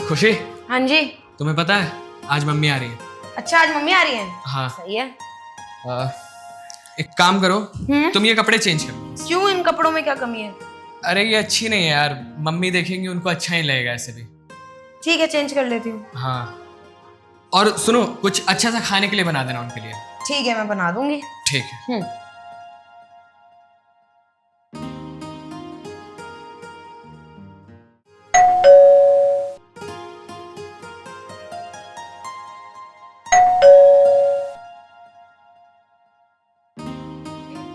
खुशी, हाँ जी। तुम्हें पता है आज मम्मी आ रही है। अच्छा, आज मम्मी आ रही है। हाँ। सही है। एक काम करो, तुम ये कपड़े चेंज करो। क्यों, इन कपड़ों में क्या कमी है? अरे ये अच्छी नहीं है यार, मम्मी देखेंगी उनको अच्छा नहीं लगेगा ऐसे भी। ठीक है, चेंज कर लेती हूँ। हाँ, और सुनो, कुछ अच्छा सा खाने के लिए बना देना उनके लिए। ठीक है, मैं बना दूंगी। ठीक है।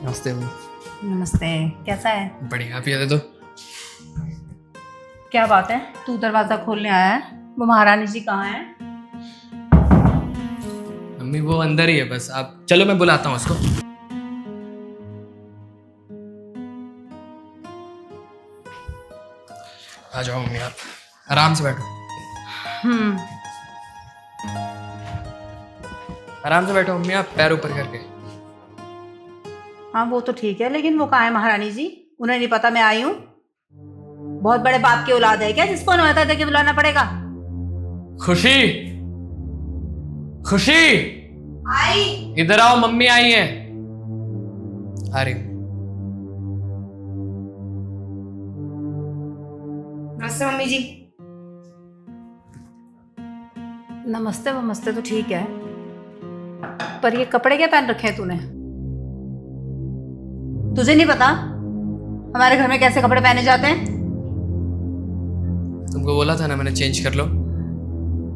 नमस्ते मम्मी। नमस्ते। कैसा है? बढ़िया, आप ये दे दो। क्या बात है, तू दरवाजा खोलने आया है? वो महारानी जी कहाँ है? मम्मी वो अंदर ही है, बस आप चलो मैं बुलाता हूँ उसको। आ जाओ मम्मी, आप आराम से बैठो। आराम से बैठो मम्मी, आप पैर ऊपर करके। हाँ वो तो ठीक है, लेकिन वो कहाँ है महारानी जी? उन्हें नहीं पता मैं आई हूँ? बहुत बड़े बाप की औलाद है क्या जिसको नौता दे के बुलाना पड़ेगा? खुशी, खुशी आई। इधर आओ, मम्मी आई है। आ रही। नमस्ते मम्मी जी। नमस्ते वमस्ते तो ठीक है, पर ये कपड़े क्या पहन रखे हैं तूने? तुझे नहीं पता हमारे घर में कैसे कपड़े पहने जाते हैं? तुमको बोला था ना मैंने, चेंज कर लो,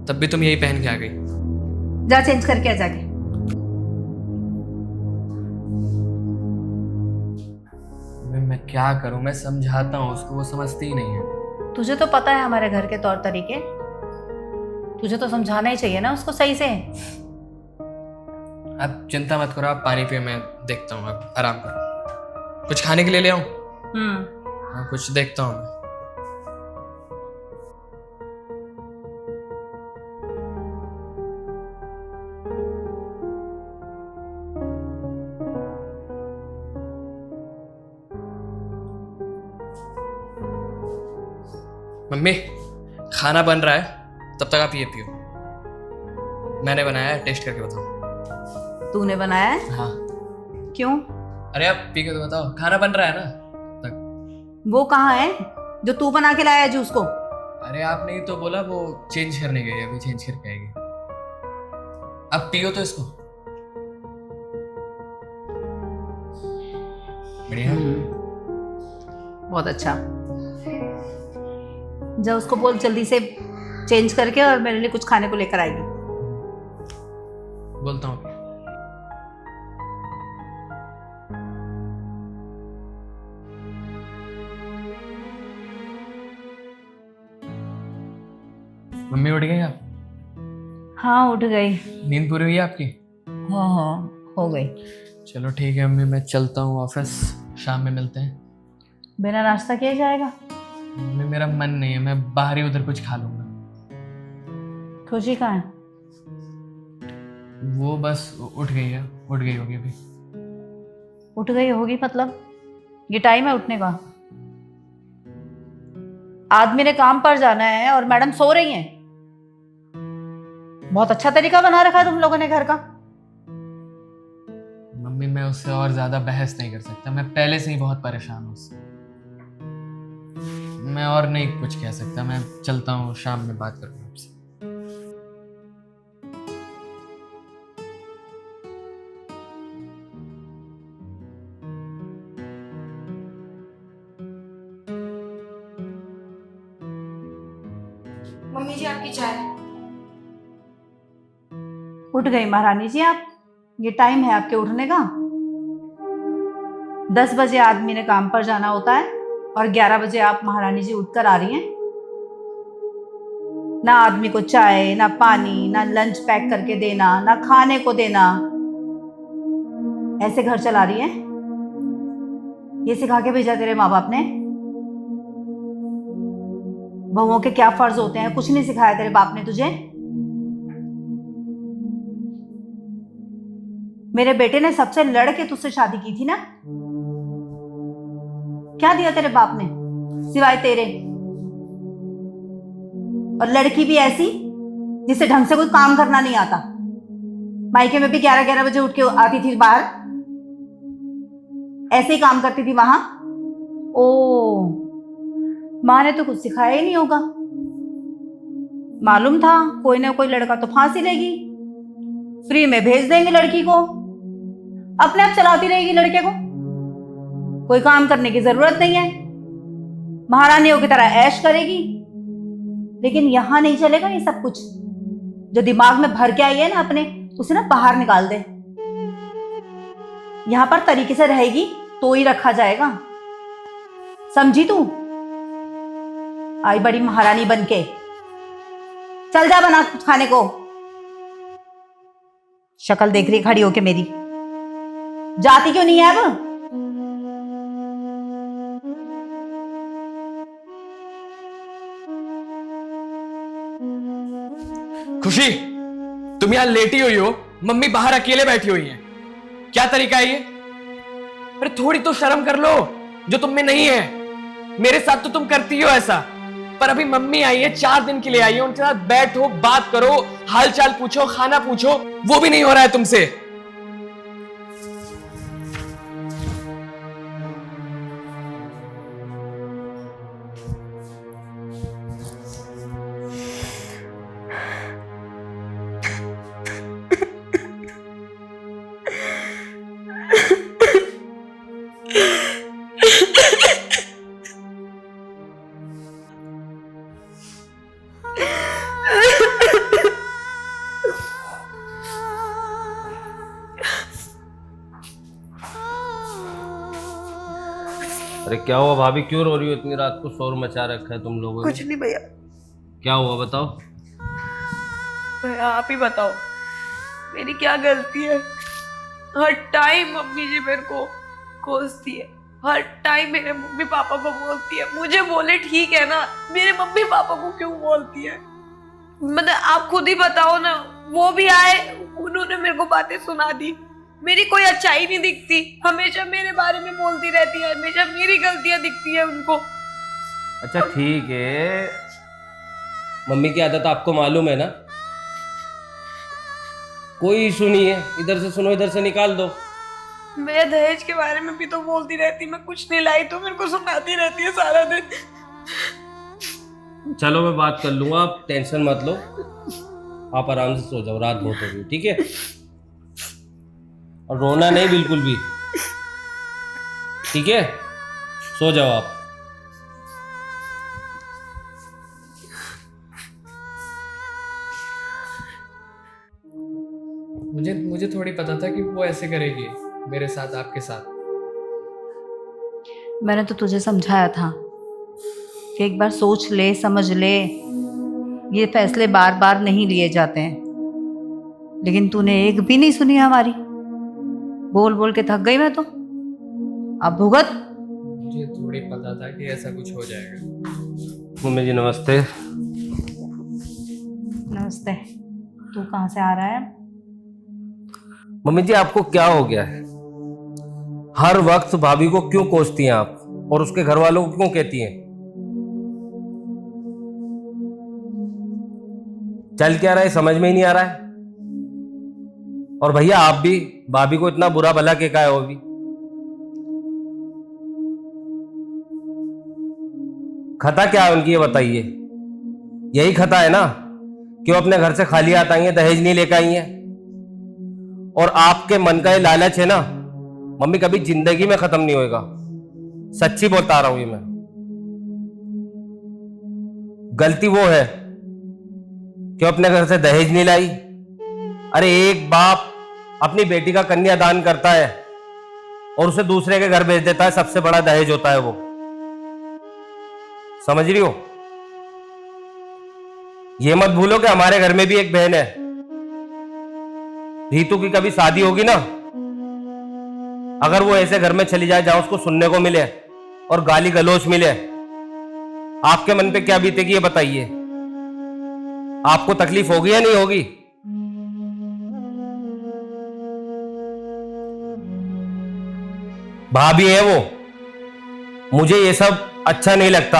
तब भी तुम यही पहन के आ गई। जा चेंज करके आ जाके। मैं क्या करूं, मैं समझाता हूँ उसको, वो समझती ही नहीं है। तुझे तो पता है हमारे घर के तौर तरीके, तुझे तो समझाना ही चाहिए ना उसको सही से। आप चिंता मत करो, आप पानी पियो, मैं देखता हूँ, आप आराम करो। कुछ खाने के लिए ले आऊं? हाँ, कुछ देखता हूँ मैं। मम्मी खाना बन रहा है, तब तक आप ये पियो। मैंने बनाया है, टेस्ट करके बताओ। तूने बनाया है? हाँ। क्यों? अरे आप पी के तो बताओ, खाना बन रहा है ना तक। वो कहाँ है जो तू बना के लाया है जूस को? अरे आपने ही तो बोला वो चेंज करने गई है, अभी चेंज करके आएगी। अब पियो तो इसको। बढ़िया। बहुत अच्छा। जा उसको बोल जल्दी से चेंज करके और मेरे लिए कुछ खाने को लेकर आएगी। बोलता हूँ। मम्मी उठ गई आप? हाँ उठ गई। नींद पूरी हुई है आपकी? हाँ हाँ हो गई। चलो ठीक है मम्मी, मैं चलता हूँ ऑफिस, शाम में मिलते हैं। बिना नाश्ता किए जाएगा? मम्मी मेरा मन नहीं है, मैं बाहर ही उधर कुछ खा लूंगा। खुशी कहाँ है? वो बस उठ गई है, उठ गई होगी अभी। उठ गई होगी मतलब? ये टाइम है उठने का? आदमी ने काम पर जाना है और मैडम सो रही हैं। बहुत अच्छा तरीका बना रखा है तुम लोगों ने घर का। मम्मी मैं उससे और ज्यादा बहस नहीं कर सकता, मैं पहले से ही बहुत परेशान हूँ उससे। मैं और नहीं कुछ कह सकता, मैं चलता हूँ, शाम में बात करूँगा आपसे। मम्मी जी आपकी चाय। उठ गई महारानी जी आप? ये टाइम है आपके उठने का? 10 बजे आदमी ने काम पर जाना होता है और 11 बजे आप महारानी जी उठकर आ रही हैं। ना आदमी को चाय, ना पानी, ना लंच पैक करके देना, ना खाने को देना, ऐसे घर चला रही हैं? ये सिखा के भेजा तेरे माँ बाप ने? बहुओं के क्या फर्ज होते हैं कुछ नहीं सिखाया तेरे बाप ने तुझे? मेरे बेटे ने सबसे लड़ के तुझसे शादी की थी ना? क्या दिया तेरे बाप ने सिवाय तेरे? और लड़की भी ऐसी जिसे ढंग से कोई काम करना नहीं आता। मायके में भी 11-11 बजे उठ के आती थी बाहर, ऐसे ही काम करती थी वहां। ओ, माँ ने तो कुछ सिखाया ही नहीं होगा। मालूम था कोई ना कोई लड़का तो फांसी लेगी, फ्री में भेज देंगे लड़की को, अपने आप चलाती रहेगी लड़के को, कोई काम करने की जरूरत नहीं है, महारानियों की तरह ऐश करेगी। लेकिन यहां नहीं चलेगा ये सब कुछ। जो दिमाग में भर के आई है ना अपने, उसे ना बाहर निकाल दे। यहां पर तरीके से रहेगी तो ही रखा जाएगा, समझी तू? आई बड़ी महारानी बनके। चल जा बना कुछ खाने को। शक्ल देख रही खड़ी होके मेरी, जाती क्यों नहीं है अब? खुशी, तुम यहां लेटी हुई हो, मम्मी बाहर अकेले बैठी हुई हैं। क्या तरीका है ये? अरे थोड़ी तो शर्म कर लो, जो तुम में नहीं है। मेरे साथ तो तुम करती हो ऐसा, पर अभी मम्मी आई है, 4 दिन के लिए आई है, उनके साथ बैठो, बात करो, हाल चाल पूछो, खाना पूछो, वो भी नहीं हो रहा है तुमसे। अरे क्या हुआ भाभी, क्यों रो रही हो इतनी रात को? शोर मचा रखा है तुम लोगों ने। कुछ नहीं भैया। क्या हुआ बताओ। भैया आप ही बताओ, मेरी क्या गलती है? हर टाइम मम्मी जी मेरे को कोसती है, हर टाइम मेरे मम्मी पापा को बोलती है। मुझे बोले ठीक है ना, मेरे मम्मी पापा को क्यों बोलती है? मतलब आप खुद ही बताओ ना। वो भी आए, उन्होंने मेरे को बातें सुना दी, मेरी कोई अच्छाई नहीं दिखती, हमेशा मेरे बारे में बोलती रहती है, हमेशा मेरी गलतियां दिखती है उनको। अच्छा ठीक है, मम्मी की आदत आपको मालूम है ना, कोई इशू नहीं है, इधर से सुनो इधर से निकाल दो। मैं दहेज के बारे में भी तो बोलती रहती, मैं कुछ नहीं लाई तो मेरे को सुनाती रहती है सारा दिन। चलो मैं बात कर लूंगा, आप टेंशन मत लो, आप आराम से सो जाओ, रात बहुत हो गई, ठीक है? और रोना नहीं बिल्कुल भी, ठीक है? सो जाओ आप। मुझे थोड़ी पता था कि वो ऐसे करेगी मेरे साथ, आपके साथ। मैंने तो तुझे समझाया था कि एक बार सोच ले, समझ ले, ये फैसले बार बार नहीं लिए जाते हैं, लेकिन तूने एक भी नहीं सुनी हमारी। बोल बोल के थक गई मैं तो, अब भुगत। मुझे थोड़ी पता था कि ऐसा कुछ हो जाएगा। मम्मी जी नमस्ते। नमस्ते। तू कहाँ से आ रहा है? मम्मी जी आपको क्या हो गया है? हर वक्त भाभी को क्यों कोसती हैं आप, और उसके घर वालों को क्यों कहती हैं? चल क्या रहा है समझ में ही नहीं आ रहा है। और भैया आप भी भाभी को इतना बुरा भला के का हो अभी? खता क्या है उनकी ये बताइए। यही खता है ना कि वो अपने घर से खाली हाथ आई हैं, दहेज नहीं लेकर आई हैं। और आपके मन का ये लालच है ना मम्मी, कभी जिंदगी में खत्म नहीं होएगा, सच्ची बता रहा हूं ये मैं। गलती वो है कि अपने घर से दहेज नहीं लाई। अरे एक बाप अपनी बेटी का कन्यादान करता है और उसे दूसरे के घर भेज देता है, सबसे बड़ा दहेज होता है वो, समझ रही हो? ये मत भूलो कि हमारे घर में भी एक बहन है, रीतू की कभी शादी होगी ना, अगर वो ऐसे घर में चली जाए जहां उसको सुनने को मिले और गाली गलौज मिले, आपके मन पे क्या बीतेगी ये बताइए? आपको तकलीफ होगी या नहीं होगी? भाभी है वो, मुझे ये सब अच्छा नहीं लगता,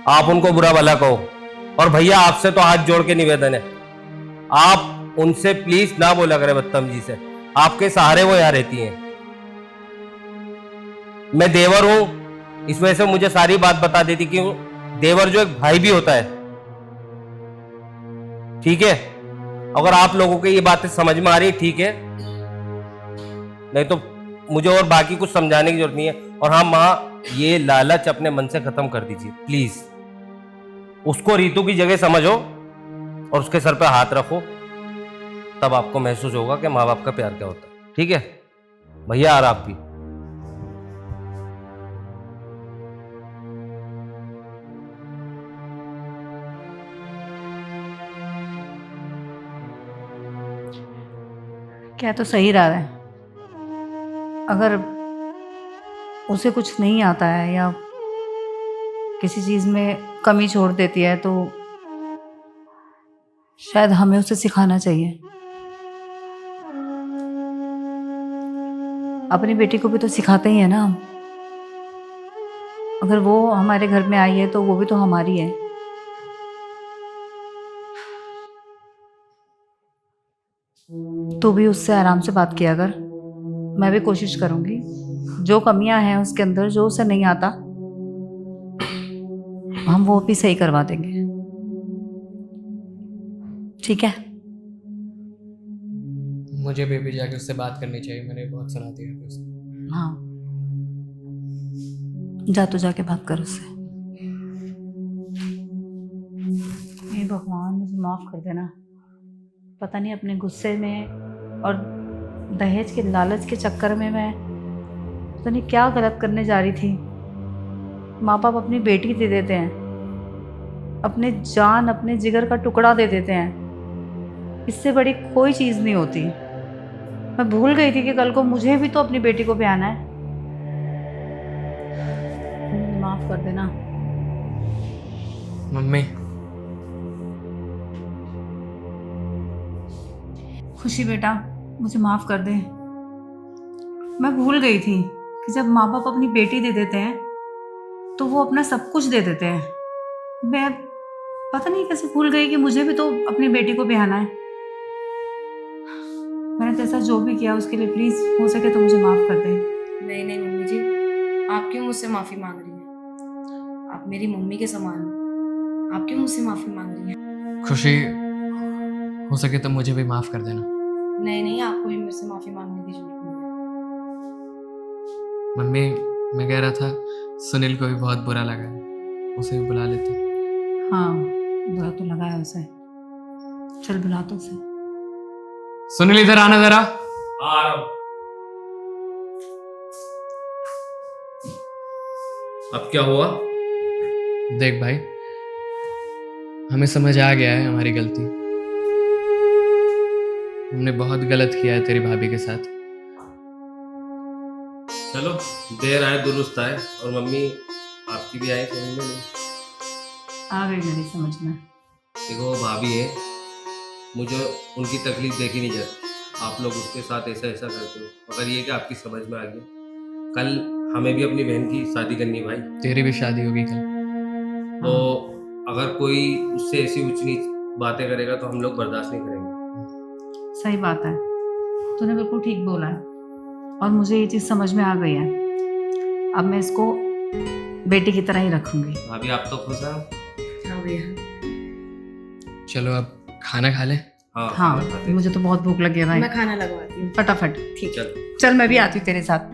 आप उनको बुरा भला कहो, और भैया आपसे तो हाथ जोड़ के निवेदन है, आप उनसे प्लीज ना बोला करें बदतमीजी से। आपके सहारे वो यहाँ रहती हैं। मैं देवर हूं, इस वजह से मुझे सारी बात बता देती कि देवर जो एक भाई भी होता है। ठीक है, अगर आप लोगों को ये बातें समझ में आ रही है ठीक है, नहीं तो मुझे और बाकी कुछ समझाने की जरूरत नहीं है। और हाँ माँ, ये लालच अपने मन से खत्म कर दीजिए प्लीज। उसको रीतू की जगह समझो और उसके सर पे हाथ रखो, तब आपको महसूस होगा कि माँ बाप का प्यार क्या होता है। ठीक है भैया, और आप भी। क्या तो सही रहा है। अगर उसे कुछ नहीं आता है या किसी चीज़ में कमी छोड़ देती है तो शायद हमें उसे सिखाना चाहिए। अपनी बेटी को भी तो सिखाते ही है ना हम। अगर वो हमारे घर में आई है तो वो भी तो हमारी है। तो भी उससे आराम से बात किया कर। मैं भी कोशिश करूंगी, जो कमियां हैं उसके अंदर, जो उसे नहीं आता हम वो भी सही करवा देंगे। ठीक है? मुझे बेबी जाके उससे बात करनी चाहिए, मैंने बहुत सुना दिया है उसको। हाँ, जा तो जाके बात कर उससे। हे भगवान, मुझे माफ़ कर देना। पता नहीं अपने गुस्से में और दहेज के लालच के चक्कर में मैं पता नहीं क्या गलत करने जा रही थी। माँ बाप अपनी बेटी दे देते हैं, अपने जान, अपने जिगर का टुकड़ा दे देते हैं। इससे बड़ी कोई चीज़ नहीं होती। मैं भूल गई थी कि कल को मुझे भी तो अपनी बेटी को ब्याना है। माफ़ कर देना मम्मी। खुशी बेटा, मुझे माफ़ कर दे। मैं भूल गई थी कि जब माँ बाप अपनी बेटी दे देते हैं तो वो अपना सब कुछ दे देते हैं। मैं पता नहीं कैसे भूल गई कि मुझे भी तो अपनी बेटी को ब्याहना है। मैंने तो ऐसा जो भी किया उसके लिए प्लीज़ हो सके तो मुझे माफ़ कर दे। नहीं नहीं मम्मी जी, आप क्यों मुझसे माफ़ी मांग रही हैं? आप मेरी मम्मी के समान हो, आप क्यों मुझसे माफ़ी मांग रही हैं? खुशी, हो सके तो मुझे भी माफ कर देना। नहीं नहीं, आपको भी मुझसे माफ़ी मांगने की जरूरत नहीं है। मम्मी, मैं कह रहा था सुनील को भी बहुत बुरा लगा है, उसे भी बुला लेते। हाँ, बुरा तो लगा है उसे। चल बुला तो उसे। सुनील इधर आना जरा। आ रहा हूं। अब क्या हुआ? देख भाई, हमें समझ आ गया है हमारी गलती। हमने बहुत गलत किया है तेरी भाभी के साथ। चलो, देर आए दुरुस्त आए। और मम्मी आपकी भी आई समझ में? नहीं आ गई मेरी समझ में। देखो, वो भाभी है, मुझे उनकी तकलीफ देखी नहीं जाती। आप लोग उसके साथ ऐसा ऐसा करते हो, मगर ये कि आपकी समझ में आ गया। कल हमें भी अपनी बहन की शादी करनी है भाई। तेरी भी शादी होगी कल। तो अगर कोई उससे ऐसी ऊंच नीच बातें करेगा तो हम लोग बर्दाश्त नहीं करेंगे। सही बात है, तूने बिल्कुल ठीक बोला है। और मुझे ये चीज़ समझ में आ गई है। अब मैं इसको बेटी की तरह ही रखूंगी। भाभी आप तो खुश हैं? हाँ भैया। चलो अब खाना खा ले। हाँ हाँ, खाना खाते हैं। मुझे तो बहुत भूख लगी है भाई। मैं खाना लगवाती हूँ। फटाफट। ठीक है। चल। चल मैं भी आती हूँ तेरे साथ।